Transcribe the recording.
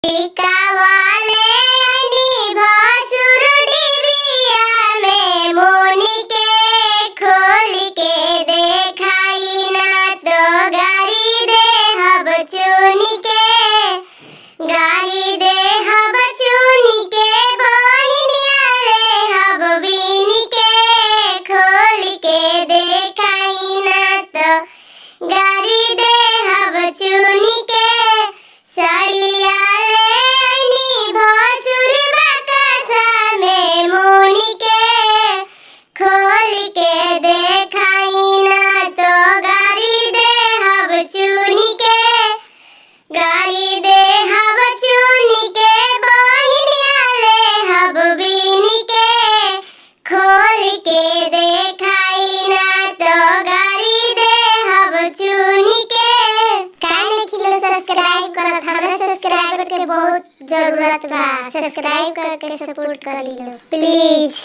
टीका वाले आईनी भसुर डिबिया में मुनि के खोल के देखाई ना तो गारी दे हब चुनी के गारी दे हब चुनी के बहिनिया ले हब बीनी के खोल के देखाई ना तो गारी दे हब चुनी के साड़िया ले आईनी भसुर बतासा में मुनि के खोल के देखाई ना तो गारी दे हब चुनी के गारी दे हब चुनी के बहिनिया ले हब बीनी के खोल के देखाई ना तो गारी दे हब चुनी के। काहे नहीं सब्सक्राइब करत? हमरा सब्सक्राइबर के बहुत जरूरत बा। सब्सक्राइब करके सपोर्ट कर लीलो प्लीज।